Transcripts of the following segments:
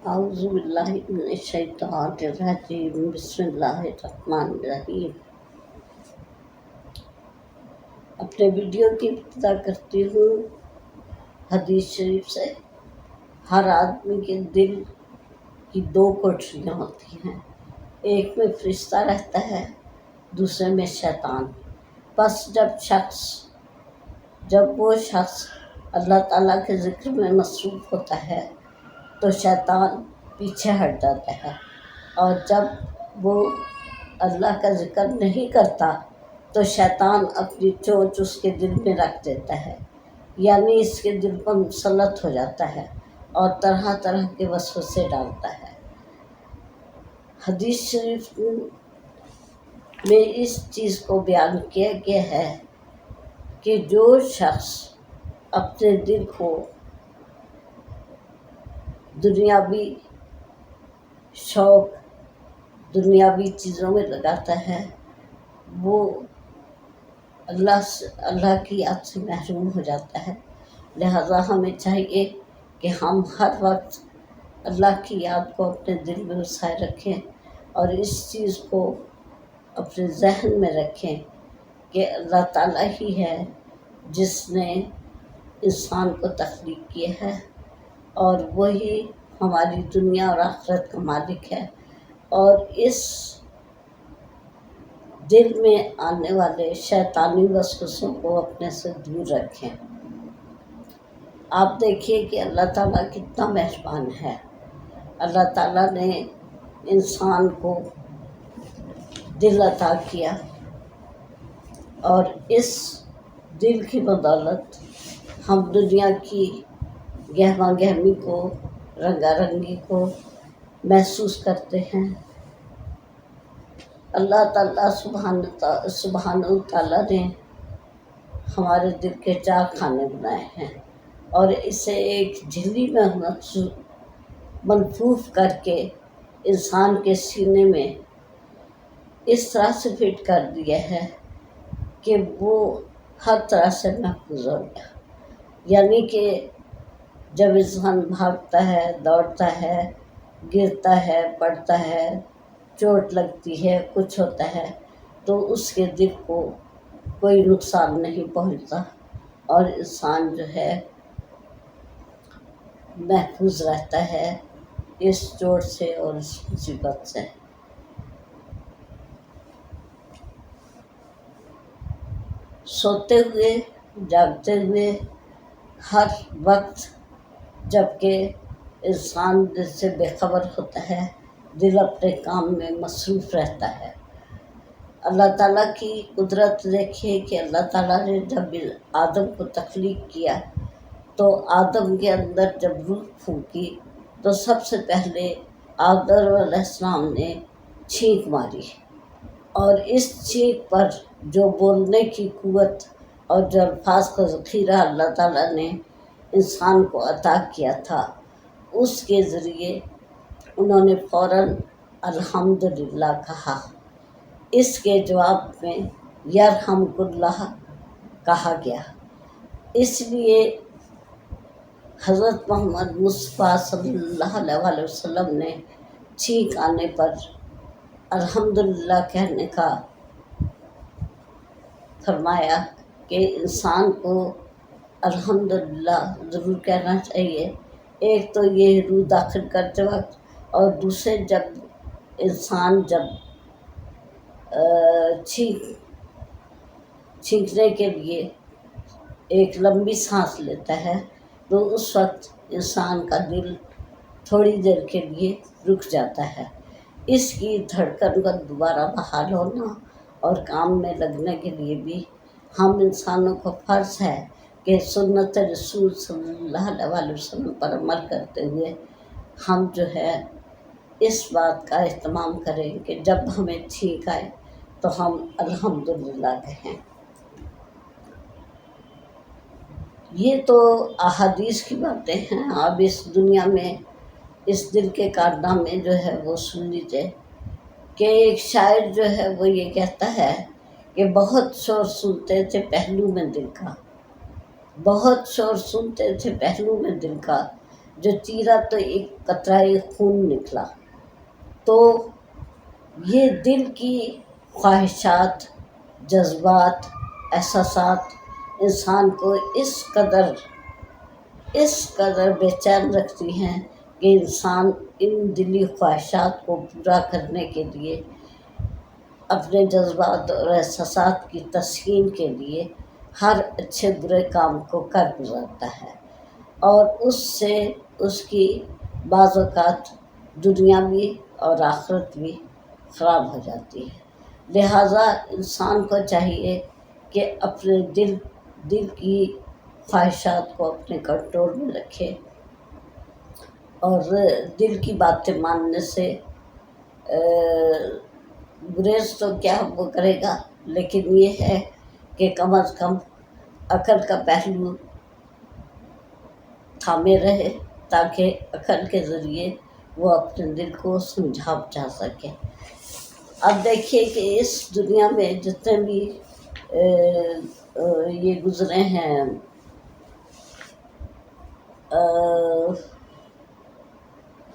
اعوذ باللہ من الشیطان الرجیم، بسم اللہ الرحمن الرحیم۔ اپنے ویڈیو کی ابتدا کرتی ہوں حدیث شریف سے۔ ہر آدمی کے دل کی دو کوٹریاں ہوتی ہیں، ایک میں فرشتہ رہتا ہے، دوسرے میں شیطان۔ بس جب وہ شخص اللہ تعالیٰ کے ذکر میں مصروف ہوتا ہے تو شیطان پیچھے ہٹ جاتا ہے، اور جب وہ اللہ کا ذکر نہیں کرتا تو شیطان اپنی چونچ اس کے دل میں رکھ دیتا ہے، یعنی اس کے دل پر مسلط ہو جاتا ہے اور طرح طرح کے وسوسے ڈالتا ہے۔ حدیث شریف میں اس چیز کو بیان کیا گیا ہے کہ جو شخص اپنے دل کو دنیاوی شوق، دنیاوی چیزوں میں لگاتا ہے، وہ اللہ کی یاد سے محروم ہو جاتا ہے۔ لہذا ہمیں چاہیے کہ ہم ہر وقت اللہ کی یاد کو اپنے دل میں وسائے رکھیں اور اس چیز کو اپنے ذہن میں رکھیں کہ اللہ تعالیٰ ہی ہے جس نے انسان کو تخلیق کیا ہے، اور وہی ہماری دنیا اور آخرت کا مالک ہے، اور اس دل میں آنے والے شیطانی وسوسوں کو اپنے سے دور رکھیں۔ آپ دیکھیے کہ اللہ تعالیٰ کتنا مہربان ہے۔ اللہ تعالیٰ نے انسان کو دل عطا کیا، اور اس دل کی بدولت ہم دنیا کی گہما گہمی کو، رنگا رنگی کو محسوس کرتے ہیں۔ اللہ تعالیٰ سبحانہ تعالیٰ نے ہمارے دل کے 4 خانے بنائے ہیں، اور اسے ایک جھلی میں منفوف کر کے انسان کے سینے میں اس طرح سے فٹ کر دیا ہے کہ وہ ہر طرح سے محفوظ ہو گیا۔ یعنی کہ جب انسان بھاگتا ہے، دوڑتا ہے، گرتا ہے، پڑتا ہے، چوٹ لگتی ہے، کچھ ہوتا ہے، تو اس کے دل کو کوئی نقصان نہیں پہنچتا، اور انسان جو ہے محفوظ رہتا ہے اس چوٹ سے اور اس مصیبت سے۔ سوتے ہوئے، جاگتے ہوئے، ہر وقت جب کہ انسان دل سے بے خبر ہوتا ہے، دل اپنے کام میں مصروف رہتا ہے۔ اللہ تعالیٰ کی قدرت دیکھیے کہ اللہ تعالیٰ نے جب آدم کو تخلیق کیا تو آدم کے اندر جب روح پھونکی تو سب سے پہلے آدم علیہ السلام نے چھینک ماری، اور اس چھینک پر جو بولنے کی قوت اور جو الفاظ کا ذخیرہ اللہ تعالیٰ نے انسان کو عطا کیا تھا، اس کے ذریعے انہوں نے فوراً الحمدللہ کہا۔ اس کے جواب میں یرحمک اللہ کہا گیا۔ اس لیے حضرت محمد مصطفیٰ صلی اللہ علیہ وسلم نے چھینک آنے پر الحمدللہ کہنے کا فرمایا کہ انسان کو الحمدللہ ضرور کہنا چاہیے۔ ایک تو یہ روح داخل کرتے وقت، اور دوسرے جب انسان چھینکنے کے لیے ایک لمبی سانس لیتا ہے تو اس وقت انسان کا دل تھوڑی دیر کے لیے رک جاتا ہے۔ اس کی دھڑکن کا دوبارہ بحال ہونا اور کام میں لگنے کے لیے بھی ہم انسانوں کو فرض ہے کہ سنت رسول صلی اللہ علیہ وسلم پر عمل کرتے ہوئے ہم جو ہے اس بات کا اہتمام کریں کہ جب ہمیں چھینک آئے تو ہم الحمدللہ کہیں۔ یہ تو احادیث کی باتیں ہیں۔ اب اس دنیا میں اس دل کے کارنامے جو ہے وہ سن لیجیے کہ ایک شاعر جو ہے وہ یہ کہتا ہے کہ بہت شور سنتے تھے پہلو میں دل کا، بہت شور سنتے تھے پہلو میں دل کا، جو چیرا تو ایک قطرہ خون نکلا۔ تو یہ دل کی خواہشات، جذبات، احساسات انسان کو اس قدر بے چین رکھتی ہیں کہ انسان ان دلی خواہشات کو پورا کرنے کے لیے، اپنے جذبات اور احساسات کی تسکین کے لیے ہر اچھے برے کام کو کر گزارتا ہے، اور اس سے اس کی بعض اوقات دنیا بھی اور آخرت بھی خراب ہو جاتی ہے۔ لہٰذا انسان کو چاہیے کہ اپنے دل کی خواہشات کو اپنے کنٹرول میں رکھے، اور دل کی باتیں ماننے سے گریز تو کیا وہ کرے گا، لیکن یہ ہے کہ کم از کم عقل کا پہلو تھامے رہے، تاکہ عقل کے ذریعے وہ اپنے دل کو سمجھا بجھا سکے۔ اب دیکھیے کہ اس دنیا میں جتنے بھی یہ گزرے ہیں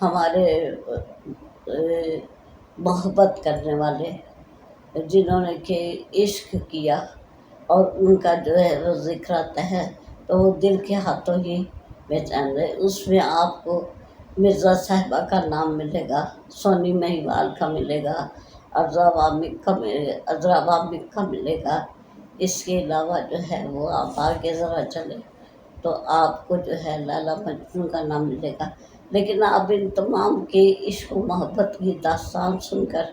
ہمارے محبت کرنے والے، جنہوں نے کہ عشق کیا، اور ان کا جو ہے وہ ذکر آتا ہے تو وہ دل کے ہاتھوں ہی پہچان رہے۔ اس میں آپ کو مرزا صاحبہ کا نام ملے گا، سونی مہیوال کا ملے گا، عذرا وامک کا ملے گا۔ اس کے علاوہ جو ہے وہ آپ آگے ذرا چلیں تو آپ کو جو ہے لیلا مجنوں کا نام ملے گا۔ لیکن آپ ان تمام کے عشق و محبت کی داستان سن کر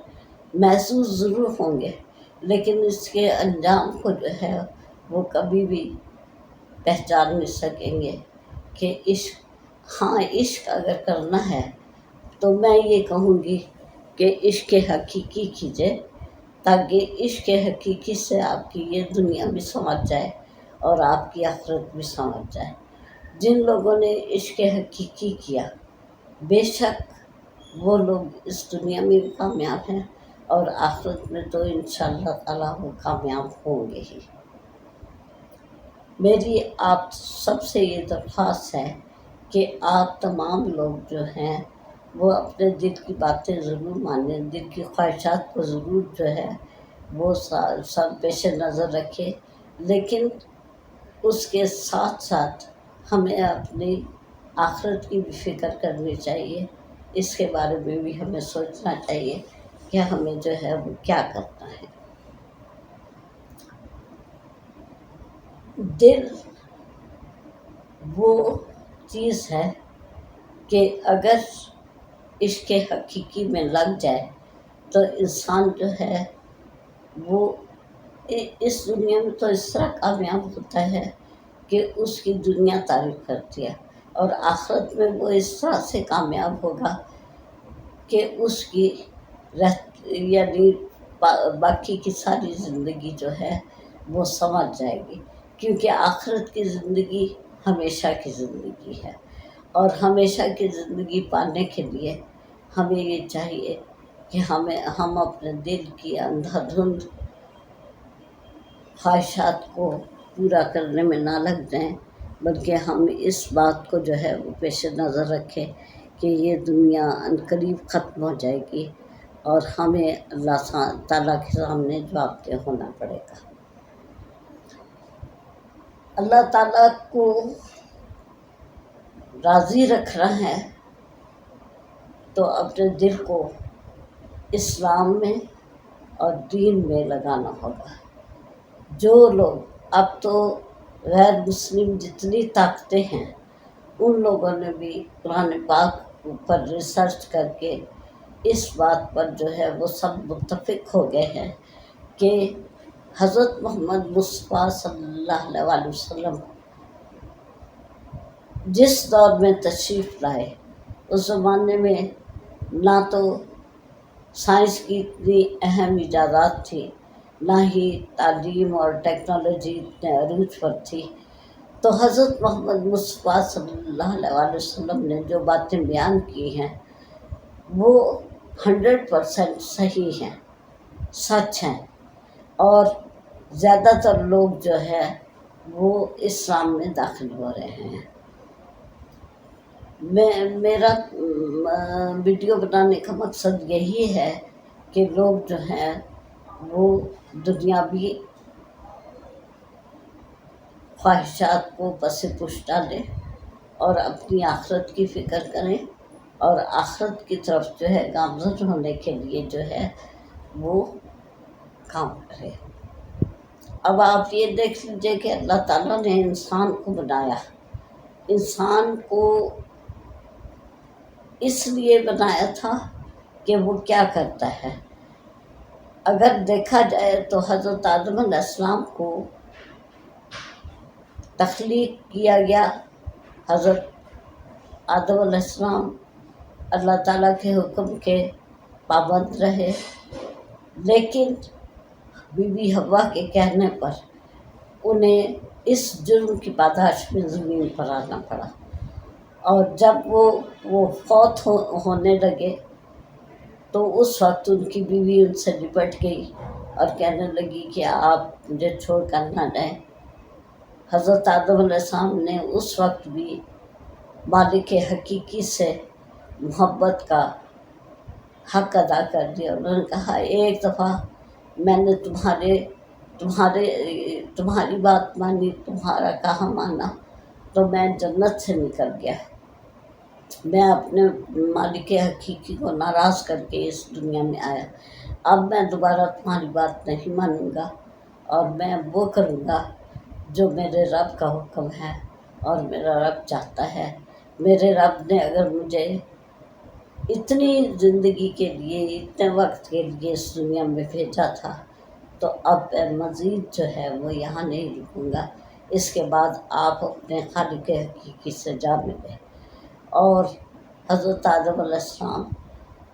محظوظ ضرور ہوں گے، لیکن اس کے انجام کو جو ہے وہ کبھی بھی پہچان نہیں سکیں گے کہ عشق اگر کرنا ہے تو میں یہ کہوں گی کہ عشق حقیقی کیجیے، تاکہ عشق حقیقی سے آپ کی یہ دنیا بھی سنور جائے اور آپ کی آخرت بھی سنور جائے۔ جن لوگوں نے عشق حقیقی کیا، بے شک وہ لوگ اس دنیا میں بھی کامیاب ہیں، اور آخرت میں تو انشاءاللہ تعالیٰ وہ کامیاب ہوں گے ہی۔ میری آپ سب سے یہ درخواست ہے کہ آپ تمام لوگ جو ہیں وہ اپنے دل کی باتیں ضرور مانیں، دل کی خواہشات کو ضرور جو ہے وہ سب پیش نظر رکھیں، لیکن اس کے ساتھ ساتھ ہمیں اپنی آخرت کی بھی فکر کرنی چاہیے۔ اس کے بارے میں بھی ہمیں سوچنا چاہیے کہ ہمیں جو ہے وہ کیا کرنا ہے۔ دل وہ چیز ہے کہ اگر عشق حقیقی میں لگ جائے تو انسان جو ہے وہ اس دنیا میں تو اس طرح کامیاب ہوتا ہے کہ اس کی دنیا تعریف کرتی ہے، اور آخرت میں وہ اس طرح سے کامیاب ہوگا کہ اس کی یعنی باقی کی ساری زندگی جو ہے وہ سنور جائے گی، کیونکہ آخرت کی زندگی ہمیشہ کی زندگی ہے، اور ہمیشہ کی زندگی پانے کے لیے ہمیں یہ چاہیے کہ ہم اپنے دل کی اندھا دھند خواہشات کو پورا کرنے میں نہ لگ جائیں، بلکہ ہم اس بات کو جو ہے وہ پیش نظر رکھیں کہ یہ دنیا عنقریب ختم ہو جائے گی، اور ہمیں اللہ تعالیٰ کے سامنے جواب دہ ہونا پڑے گا۔ اللہ تعالیٰ کو راضی رکھنا ہے تو اپنے دل کو اسلام میں اور دین میں لگانا ہوگا۔ جو لوگ اب تو غیر مسلم جتنی طاقتیں ہیں، ان لوگوں نے بھی قرآن پاک پر ریسرچ کر کے اس بات پر جو ہے وہ سب متفق ہو گئے ہیں کہ حضرت محمد مصطفیٰ صلی اللہ علیہ وسلم جس دور میں تشریف لائے، اس زمانے میں نہ تو سائنس کی اتنی اہم ایجادات تھی، نہ ہی تعلیم اور ٹیکنالوجی اتنے عروج پر تھی، تو حضرت محمد مصطفیٰ صلی اللہ علیہ وسلم نے جو باتیں بیان کی ہیں وہ 100% صحیح ہیں، سچ ہیں، اور زیادہ تر لوگ جو ہے وہ اسلام میں داخل ہو رہے ہیں۔ میرا ویڈیو بنانے کا مقصد یہی ہے کہ لوگ جو ہیں وہ دنیاوی خواہشات کو پس پش ڈالیں اور اپنی آخرت کی فکر کریں، اور آخرت کی طرف جو ہے گامزن ہونے کے لیے جو ہے وہ کام کرے۔ اب آپ یہ دیکھ لیجئے کہ اللہ تعالیٰ نے انسان کو بنایا، انسان کو اس لیے بنایا تھا کہ وہ کیا کرتا ہے۔ اگر دیکھا جائے تو حضرت آدم علیہ السلام کو تخلیق کیا گیا، حضرت آدم علیہ السلام اللہ تعالیٰ کے حکم کے پابند رہے، لیکن بی بی حوا کے کہنے پر انہیں اس جرم کی پاداش میں زمین پر آنا پڑا، اور جب وہ فوت ہونے لگے تو اس وقت ان کی بیوی ان سے لپٹ گئی اور کہنے لگی کہ آپ مجھے چھوڑ کر نہ جائیں۔ حضرت آدم علیہ السلام نے اس وقت بھی مالک حقیقی سے محبت کا حق ادا کر دیا۔ انہوں نے کہا ایک دفعہ میں نے تمہاری بات مانی، تمہارا کہا مانا، تو میں جنت سے نکل گیا، میں اپنے مالک حقیقی کو ناراض کر کے اس دنیا میں آیا، اب میں دوبارہ تمہاری بات نہیں مانوں گا، اور میں وہ کروں گا جو میرے رب کا حکم ہے اور میرا رب چاہتا ہے۔ میرے رب نے اگر مجھے اتنی زندگی کے لیے، اتنے وقت کے لیے اس دنیا میں بھیجا تھا، تو اب میں مزید جو ہے وہ یہاں نہیں رکوں گا، اس کے بعد آپ اپنے خالق حقیقی سے جا ملے۔ اور حضرت آدم علیہ السلام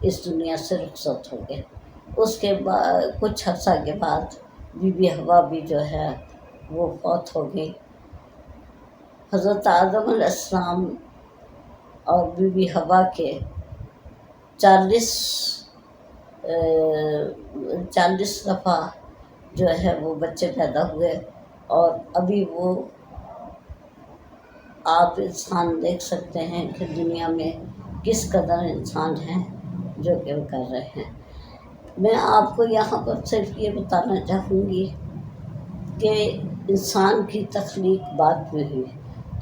اس دنیا سے رخصت ہو گئے۔ اس کے بعد کچھ عرصہ کے بعد بی بی حوا بھی جو ہے وہ فوت ہو گئی۔ حضرت آدم علیہ السلام اور بی بی حوا کے 40 دفعہ جو ہے وہ بچے پیدا ہوئے، اور ابھی وہ آپ انسان دیکھ سکتے ہیں کہ دنیا میں کس قدر انسان ہیں جو کہ وہ کر رہے ہیں۔ میں آپ کو یہاں پر صرف یہ بتانا چاہوں گی کہ انسان کی تخلیق بعد میں ہوئی۔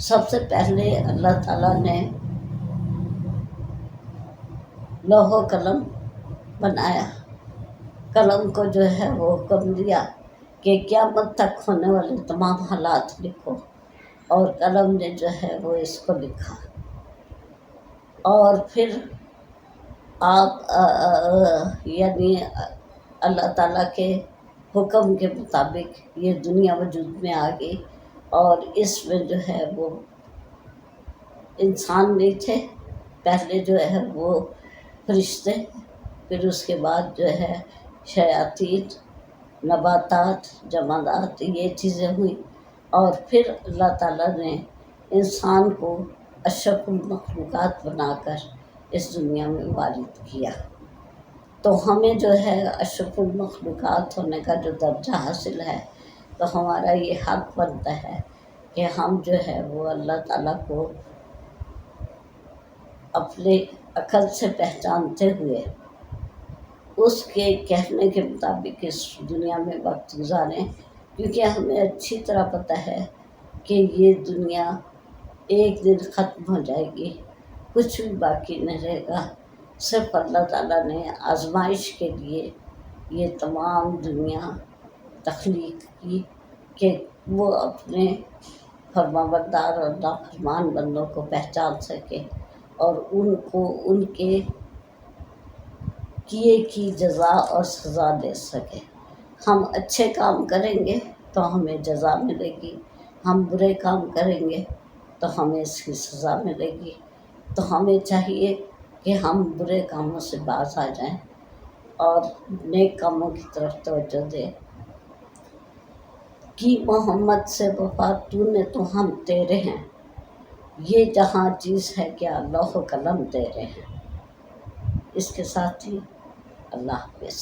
سب سے پہلے اللہ تعالیٰ نے لوح و قلم بنایا، قلم کو جو ہے وہ حکم دیا کہ قیامت تک ہونے والے تمام حالات لکھو، اور قلم نے جو ہے وہ اس کو لکھا، اور پھر آپ یعنی اللہ تعالیٰ کے حکم کے مطابق یہ دنیا وجود میں آ گئی، اور اس میں جو ہے وہ انسان نہیں تھے، پہلے جو ہے وہ فرشتے، پھر اس کے بعد جو ہے شیاطین، نباتات، جمادات، یہ چیزیں ہوئیں، اور پھر اللہ تعالیٰ نے انسان کو اشرف المخلوقات بنا کر اس دنیا میں وارد کیا۔ تو ہمیں جو ہے اشرف المخلوقات ہونے کا جو درجہ حاصل ہے، تو ہمارا یہ حق بنتا ہے کہ ہم جو ہے وہ اللہ تعالیٰ کو اپنے عقل سے پہچانتے ہوئے اس کے کہنے کے مطابق اس دنیا میں وقت گزاریں، کیونکہ ہمیں اچھی طرح پتہ ہے کہ یہ دنیا ایک دن ختم ہو جائے گی، کچھ بھی باقی نہیں رہے گا۔ صرف اللہ تعالیٰ نے آزمائش کے لیے یہ تمام دنیا تخلیق کی کہ وہ اپنے فرمانبردار اور نافرمان بندوں کو پہچان سکے، اور ان کو ان کے کیے کی جزا اور سزا دے سکے۔ ہم اچھے کام کریں گے تو ہمیں جزا ملے گی، ہم برے کام کریں گے تو ہمیں اس کی سزا ملے گی۔ تو ہمیں چاہیے کہ ہم برے کاموں سے باز آ جائیں اور نیک کاموں کی طرف توجہ دیں۔ کی محمد سے وفا تو نے تو ہم تیرے ہیں، یہ جہاں چیز ہے کیا لوح و قلم تیرے ہیں۔ اس کے ساتھ ہی اللہ حافظ۔